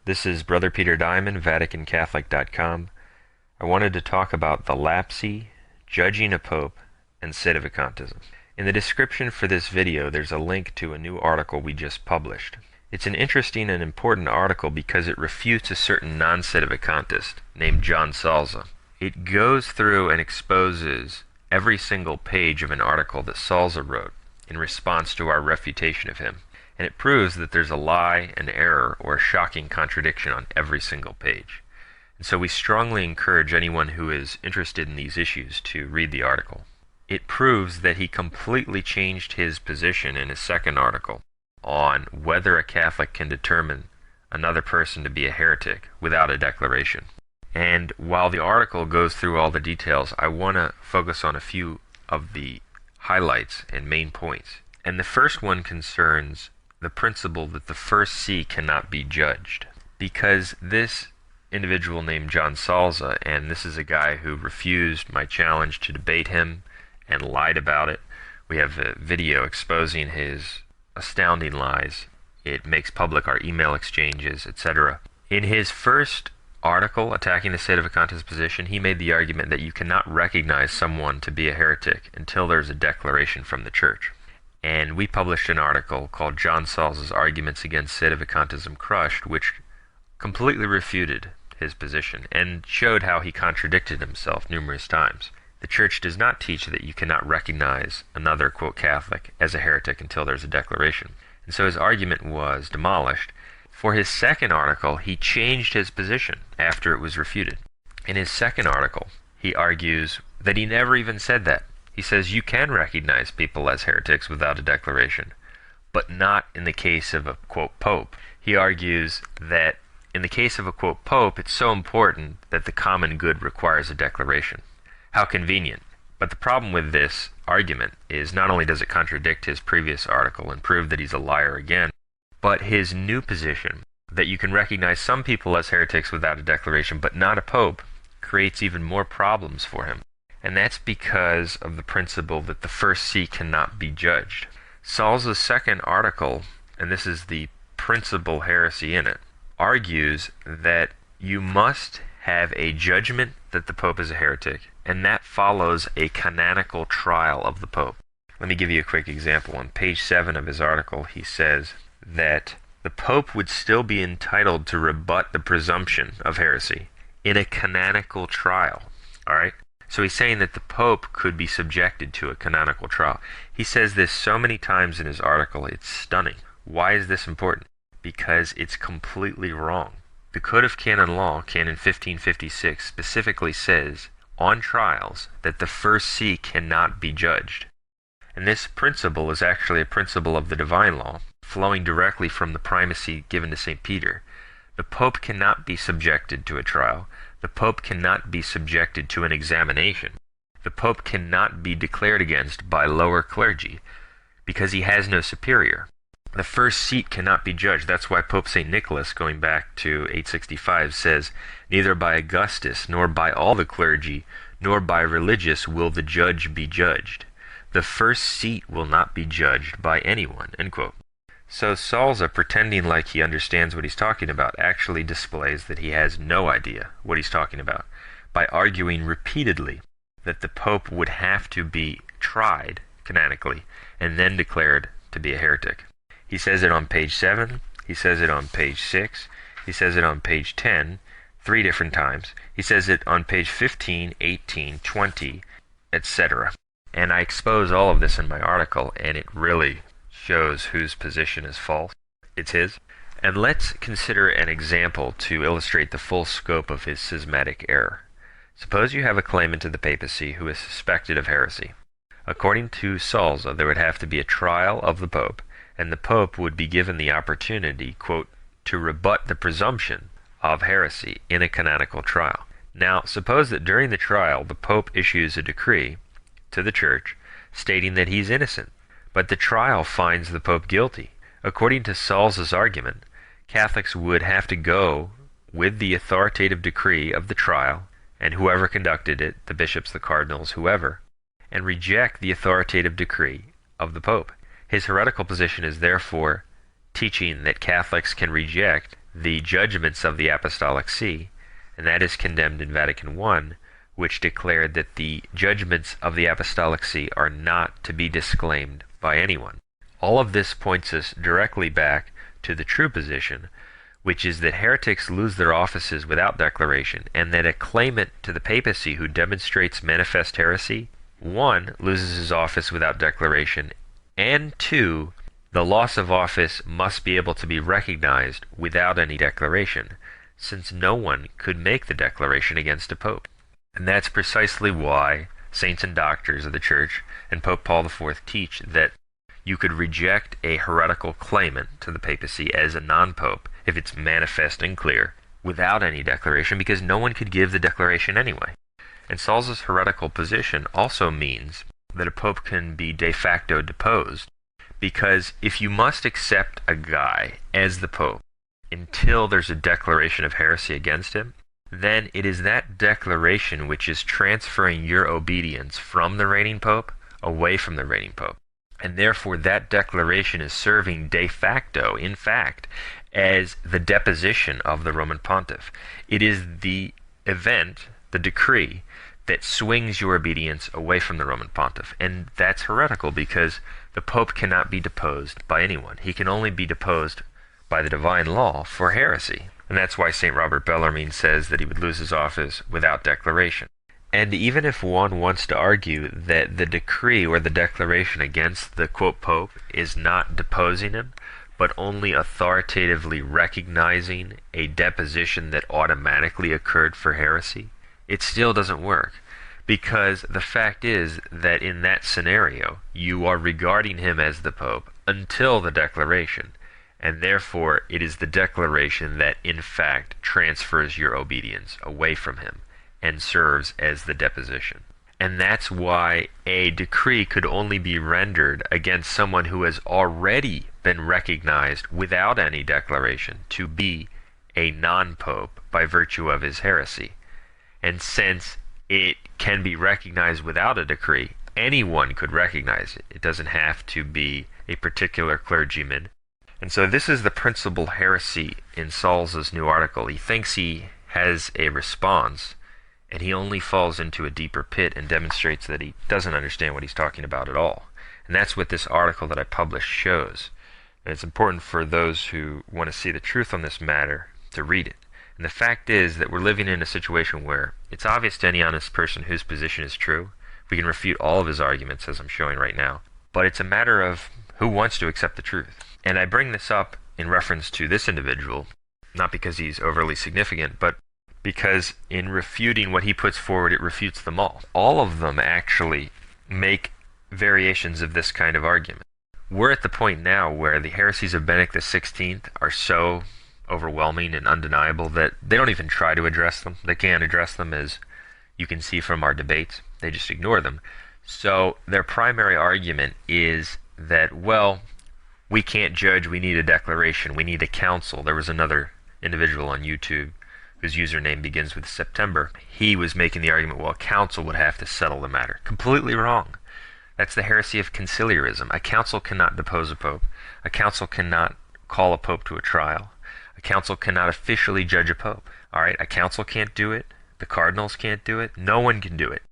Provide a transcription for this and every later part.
This is Brother Peter Diamond, VaticanCatholic.com. I wanted to talk about the Lapsi, judging a Pope, and Sedevacantism. In the description for this video, there's a link to a new article we just published. It's an interesting and important article because it refutes a certain non-Sedevacantist named John Salza. It goes through and exposes every single page of an article that Salza wrote in response to our refutation of him. And it proves that there's a lie, an error, or a shocking contradiction on every single page. And so we strongly encourage anyone who is interested in these issues to read the article. It proves that he completely changed his position in his second article on whether a Catholic can determine another person to be a heretic without a declaration. And while the article goes through all the details, I want to focus on a few of the highlights and main points. And the first one concerns the principle that the first see cannot be judged. Because this individual named John Salza, and this is a guy who refused my challenge to debate him and lied about it. We have a video exposing his astounding lies. It makes public our email exchanges, etc. In his first article attacking the Sedevacantist position, he made the argument that you cannot recognize someone to be a heretic until there's a declaration from the Church. And we published an article called John Salza's Arguments Against Sedevacantism Crushed, which completely refuted his position and showed how he contradicted himself numerous times. The Church does not teach that you cannot recognize another, quote, Catholic as a heretic until there's a declaration. And so his argument was demolished. For his second article, he changed his position after it was refuted. In his second article, he argues that he never even said that. He says you can recognize people as heretics without a declaration, but not in the case of a, quote, Pope. He argues that in the case of a, quote, Pope, it's so important that the common good requires a declaration. How convenient. But the problem with this argument is not only does it contradict his previous article and prove that he's a liar again, but his new position, that you can recognize some people as heretics without a declaration but not a Pope, creates even more problems for him. And that's because of the principle that the first see cannot be judged. Salza's second article, and this is the principal heresy in it, argues that you must have a judgment that the Pope is a heretic, and that follows a canonical trial of the Pope. Let me give you a quick example. On page 7 of his article, he says that the Pope would still be entitled to rebut the presumption of heresy in a canonical trial. All right? So he's saying that the Pope could be subjected to a canonical trial. He says this so many times in his article, it's stunning. Why is this important? Because it's completely wrong. The Code of Canon Law, Canon 1556, specifically says on trials that the first see cannot be judged. And this principle is actually a principle of the divine law, flowing directly from the primacy given to St. Peter. The Pope cannot be subjected to a trial. The Pope cannot be subjected to an examination. The Pope cannot be declared against by lower clergy because he has no superior. The first seat cannot be judged. That's why Pope St. Nicholas, going back to 865, says, "Neither by Augustus, nor by all the clergy, nor by religious will the judge be judged. The first seat will not be judged by anyone." End quote. So Salza, pretending like he understands what he's talking about, actually displays that he has no idea what he's talking about by arguing repeatedly that the Pope would have to be tried canonically and then declared to be a heretic. He says it on page 7, he says it on page 6, he says it on page 10, 3 different times. He says it on page 15, 18, 20, etc. And I expose all of this in my article, and it really shows whose position is false. It's his. And let's consider an example to illustrate the full scope of his schismatic error. Suppose you have a claimant to the papacy who is suspected of heresy. According to Salza, there would have to be a trial of the Pope, and the Pope would be given the opportunity, quote, to rebut the presumption of heresy in a canonical trial. Now, suppose that during the trial the Pope issues a decree to the Church stating that he's innocent, but the trial finds the Pope guilty. According to Salza's argument, Catholics would have to go with the authoritative decree of the trial, and whoever conducted it, the bishops, the cardinals, whoever, and reject the authoritative decree of the Pope. His heretical position is therefore teaching that Catholics can reject the judgments of the Apostolic See, and that is condemned in Vatican I, which declared that the judgments of the Apostolic See are not to be disclaimed by anyone. All of this points us directly back to the true position, which is that heretics lose their offices without declaration, and that a claimant to the papacy who demonstrates manifest heresy, 1, loses his office without declaration, and 2, the loss of office must be able to be recognized without any declaration, since no one could make the declaration against a pope. And that's precisely why saints and doctors of the Church and Pope Paul IV teach that you could reject a heretical claimant to the papacy as a non-pope if it's manifest and clear, without any declaration, because no one could give the declaration anyway. And Salza's heretical position also means that a pope can be de facto deposed, because if you must accept a guy as the pope until there's a declaration of heresy against him, then it is that declaration which is transferring your obedience from the reigning pope away from the reigning pope. And therefore that declaration is serving de facto, in fact, as the deposition of the Roman pontiff. It is the event, the decree, that swings your obedience away from the Roman pontiff. And that's heretical because the pope cannot be deposed by anyone. He can only be deposed by the divine law for heresy. And that's why St. Robert Bellarmine says that he would lose his office without declaration. And even if one wants to argue that the decree or the declaration against the quote pope is not deposing him, but only authoritatively recognizing a deposition that automatically occurred for heresy, it still doesn't work. Because the fact is that in that scenario, you are regarding him as the pope until the declaration, and therefore it is the declaration that in fact transfers your obedience away from him and serves as the deposition. And that's why a decree could only be rendered against someone who has already been recognized without any declaration to be a non-pope by virtue of his heresy. And since it can be recognized without a decree, anyone could recognize it. It doesn't have to be a particular clergyman. And so this is the principal heresy in Salza's new article. He thinks he has a response, and he only falls into a deeper pit and demonstrates that he doesn't understand what he's talking about at all. And that's what this article that I published shows. And it's important for those who want to see the truth on this matter to read it. And the fact is that we're living in a situation where it's obvious to any honest person whose position is true. We can refute all of his arguments, as I'm showing right now. But it's a matter of who wants to accept the truth. And I bring this up in reference to this individual, not because he's overly significant, but because in refuting what he puts forward, it refutes them all. All of them actually make variations of this kind of argument. We're at the point now where the heresies of Benedict XVI are so overwhelming and undeniable that they don't even try to address them. They can't address them, as you can see from our debates. They just ignore them. So their primary argument is that, well, we can't judge, we need a declaration, we need a council. There was another individual on YouTube whose username begins with September. He was making the argument, well, a council would have to settle the matter. Completely wrong. That's the heresy of conciliarism. A council cannot depose a pope. A council cannot call a pope to a trial. A council cannot officially judge a pope. All right, a council can't do it. The cardinals can't do it. No one can do it.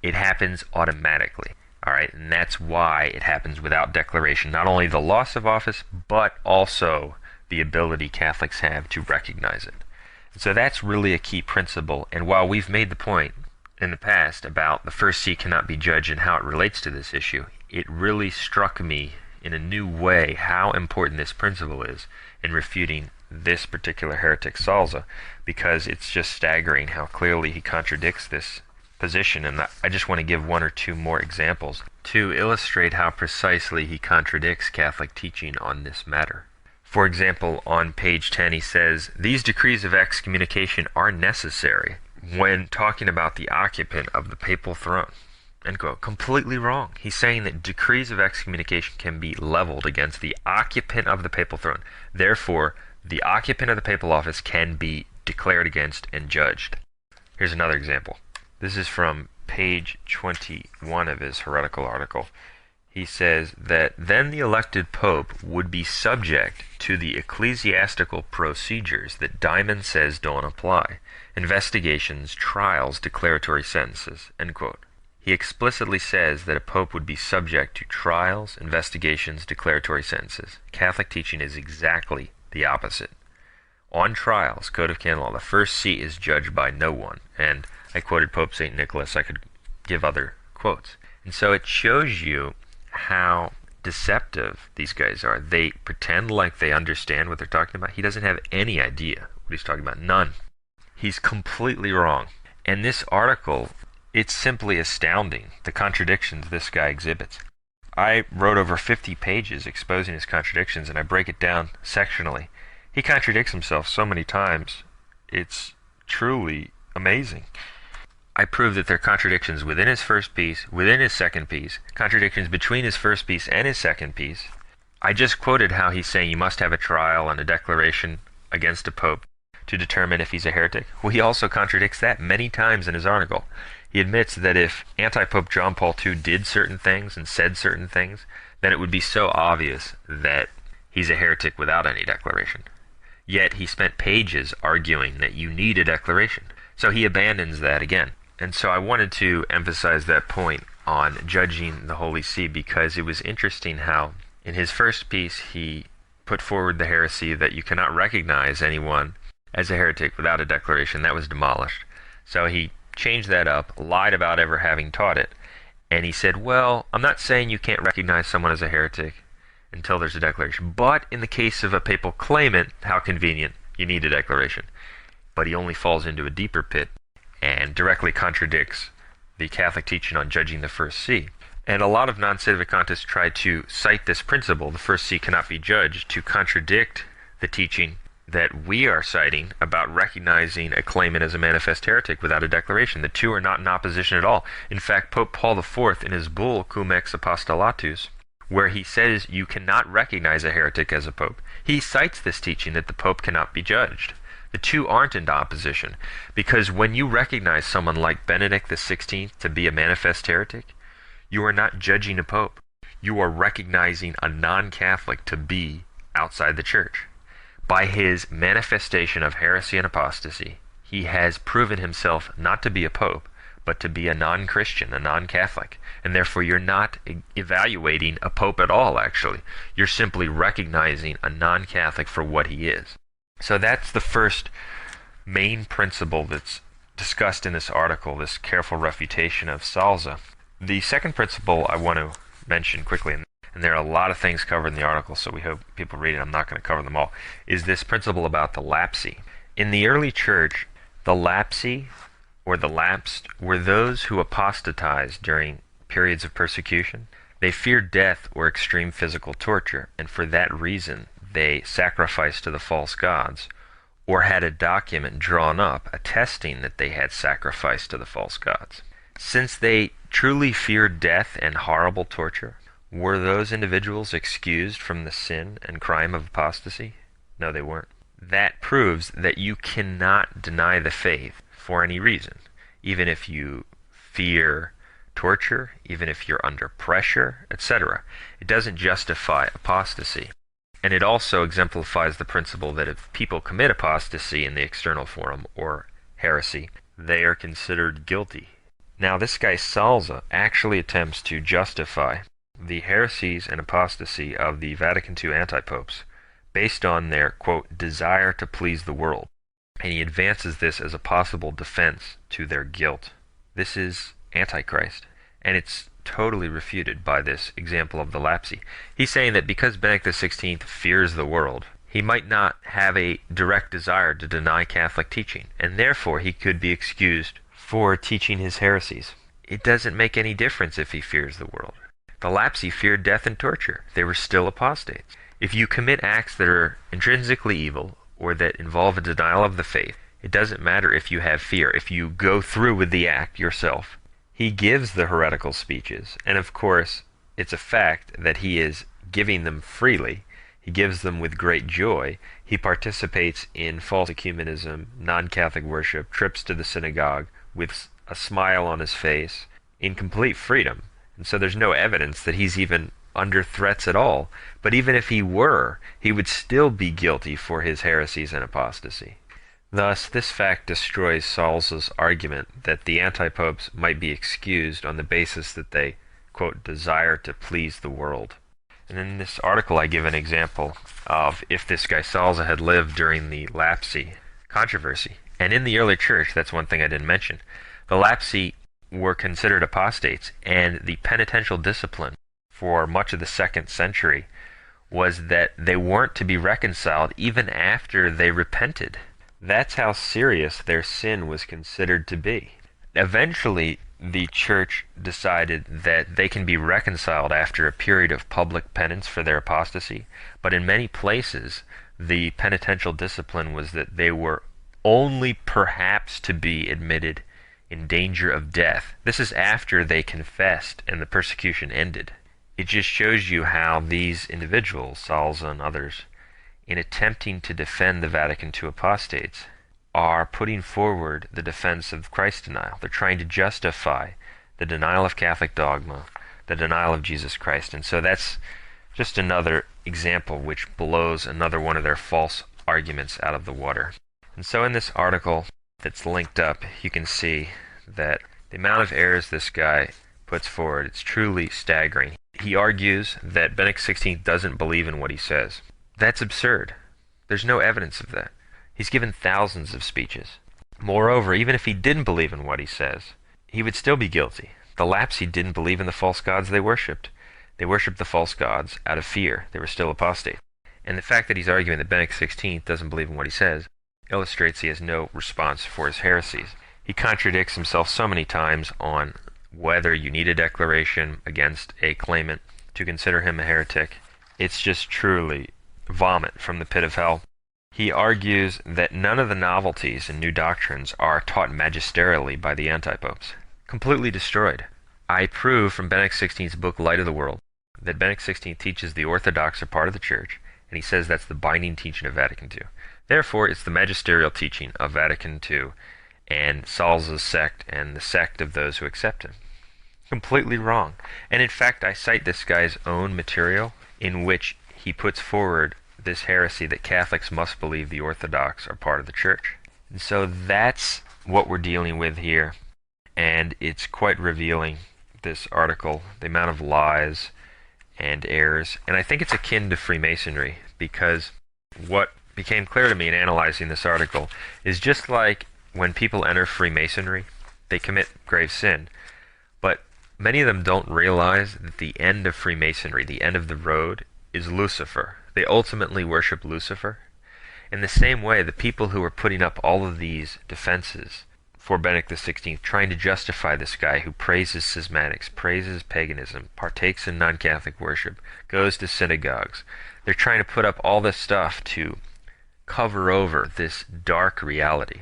It happens automatically. All right, and that's why it happens without declaration. Not only the loss of office, but also the ability Catholics have to recognize it. So that's really a key principle. And while we've made the point in the past about the First See cannot be judged and how it relates to this issue, it really struck me in a new way how important this principle is in refuting this particular heretic Salza, because it's just staggering how clearly he contradicts this position. And I just want to give one or two more examples to illustrate how precisely he contradicts Catholic teaching on this matter. For example, on page 10 he says, "These decrees of excommunication are necessary," when talking about the occupant of the papal throne. End quote. Completely wrong. He's saying that decrees of excommunication can be leveled against the occupant of the papal throne. Therefore, the occupant of the papal office can be declared against and judged. Here's another example. This is from page 21 of his heretical article. He says that then the elected pope would be subject to the ecclesiastical procedures that Diamond says don't apply: investigations, trials, declaratory sentences, end quote. He explicitly says that a pope would be subject to trials, investigations, declaratory sentences. Catholic teaching is exactly the opposite. On trials, Code of Canon Law, the first see is judged by no one. And I quoted Pope St. Nicholas. I could give other quotes. And so it shows you how deceptive these guys are. They pretend like they understand what they're talking about. He doesn't have any idea what he's talking about. None. He's completely wrong. And this article, it's simply astounding, the contradictions this guy exhibits. I wrote over 50 pages exposing his contradictions, and I break it down sectionally. He contradicts himself so many times, it's truly amazing. I prove that there are contradictions within his first piece, within his second piece, contradictions between his first piece and his second piece. I just quoted how he's saying you must have a trial and a declaration against a pope to determine if he's a heretic. Well, he also contradicts that many times in his article. He admits that if anti-Pope John Paul II did certain things and said certain things, then it would be so obvious that he's a heretic without any declaration. Yet he spent pages arguing that you need a declaration. So he abandons that again. And so I wanted to emphasize that point on judging the Holy See, because it was interesting how in his first piece he put forward the heresy that you cannot recognize anyone as a heretic without a declaration. That was demolished. So he changed that up, lied about ever having taught it, and he said, well, I'm not saying you can't recognize someone as a heretic until there's a declaration, but in the case of a papal claimant, how convenient, you need a declaration. But he only falls into a deeper pit and directly contradicts the Catholic teaching on judging the first see. And a lot of non-Sedevacantists try to cite this principle, the first see cannot be judged, to contradict the teaching that we are citing about recognizing a claimant as a manifest heretic without a declaration. The two are not in opposition at all. In fact, Pope Paul IV, in his bull Cum ex Apostolatus, where he says you cannot recognize a heretic as a pope, he cites this teaching that the pope cannot be judged. The two aren't in opposition, because when you recognize someone like Benedict XVI to be a manifest heretic, you are not judging a pope. You are recognizing a non-Catholic to be outside the church. By his manifestation of heresy and apostasy, he has proven himself not to be a pope, but to be a non-Christian, a non-Catholic. And therefore you're not evaluating a pope at all, actually. You're simply recognizing a non-Catholic for what he is. So that's the first main principle that's discussed in this article, this careful refutation of Salza. The second principle I want to mention quickly, and there are a lot of things covered in the article, so we hope people read it. I'm not going to cover them all, is this principle about the Lapsi. In the early church, the Lapsi, or the lapsed, were those who apostatized during periods of persecution. They feared death or extreme physical torture, and for that reason they sacrificed to the false gods, or had a document drawn up attesting that they had sacrificed to the false gods. Since they truly feared death and horrible torture, were those individuals excused from the sin and crime of apostasy? No, they weren't. That proves that you cannot deny the faith for any reason, even if you fear torture, even if you're under pressure, etc. It doesn't justify apostasy. And it also exemplifies the principle that if people commit apostasy in the external forum, or heresy, they are considered guilty. Now this guy Salza actually attempts to justify the heresies and apostasy of the Vatican II anti-popes based on their, quote, desire to please the world. And he advances this as a possible defense to their guilt. This is Antichrist, and it's totally refuted by this example of the Lapsi. He's saying that because Benedict XVI fears the world, he might not have a direct desire to deny Catholic teaching, and therefore he could be excused for teaching his heresies. It doesn't make any difference if he fears the world. The Lapsi feared death and torture. They were still apostates. If you commit acts that are intrinsically evil, or that involve a denial of the faith, it doesn't matter if you have fear. If you go through with the act yourself, he gives the heretical speeches, and of course, it's a fact that he is giving them freely. He gives them with great joy. He participates in false ecumenism, non-Catholic worship, trips to the synagogue with a smile on his face, in complete freedom. And so there's no evidence that he's even under threats at all. But even if he were, he would still be guilty for his heresies and apostasy. Thus, this fact destroys Saul's argument that the anti-popes might be excused on the basis that they, quote, desire to please the world. And in this article I give an example of if this guy Salza had lived during the Lapsi controversy. And in the early church, that's one thing I didn't mention, the Lapsi were considered apostates, and the penitential discipline for much of the 2nd century was that they weren't to be reconciled even after they repented. That's how serious their sin was considered to be. Eventually, the church decided that they can be reconciled after a period of public penance for their apostasy, but in many places, the penitential discipline was that they were only perhaps to be admitted in danger of death. This is after they confessed and the persecution ended. It just shows you how these individuals, Salza and others, in attempting to defend the Vatican II apostates, are putting forward the defense of Christ denial. They're trying to justify the denial of Catholic dogma, the denial of Jesus Christ. And so that's just another example which blows another one of their false arguments out of the water. And so in this article that's linked up, you can see that the amount of errors this guy puts forward, it's truly staggering. He argues that Benedict XVI doesn't believe in what he says. That's absurd. There's no evidence of that. He's given thousands of speeches. Moreover, even if he didn't believe in what he says, he would still be guilty. The Lapsi didn't believe in the false gods they worshipped. They worshipped the false gods out of fear. They were still apostate. And the fact that he's arguing that Benedict XVI doesn't believe in what he says illustrates he has no response for his heresies. He contradicts himself so many times on whether you need a declaration against a claimant to consider him a heretic. It's just truly vomit from the pit of hell. He argues that none of the novelties and new doctrines are taught magisterially by the anti-popes. Completely destroyed. I prove from Benedict XVI's book Light of the World that Benedict XVI teaches the Orthodox are part of the Church, and he says that's the binding teaching of Vatican II. Therefore, it's the magisterial teaching of Vatican II and Salza's sect and the sect of those who accept him. Completely wrong. And in fact, I cite this guy's own material in which he puts forward this heresy that Catholics must believe the Orthodox are part of the Church. And so that's what we're dealing with here. And it's quite revealing, this article, the amount of lies and errors. And I think it's akin to Freemasonry, because what became clear to me in analyzing this article is just like when people enter Freemasonry, they commit grave sin. But many of them don't realize that the end of Freemasonry, the end of the road, is Lucifer. They ultimately worship Lucifer. In the same way, the people who are putting up all of these defenses for Benedict XVI, trying to justify this guy who praises schismatics, praises paganism, partakes in non-Catholic worship, goes to synagogues. They're trying to put up all this stuff to cover over this dark reality.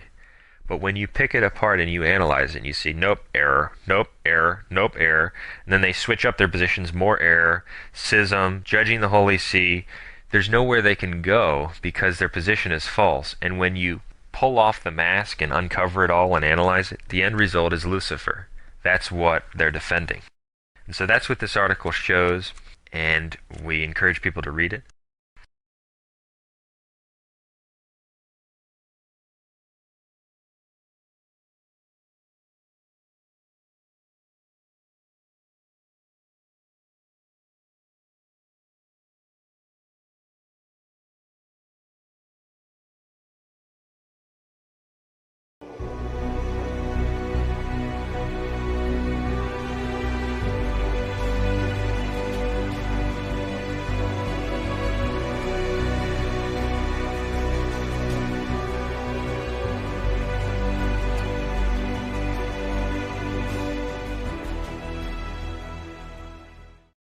But when you pick it apart and you analyze it, and you see, nope, error, nope, error, nope, error, and then they switch up their positions, more error, schism, judging the Holy See, there's nowhere they can go because their position is false. And when you pull off the mask and uncover it all and analyze it, the end result is Lucifer. That's what they're defending. And so that's what this article shows, and we encourage people to read it.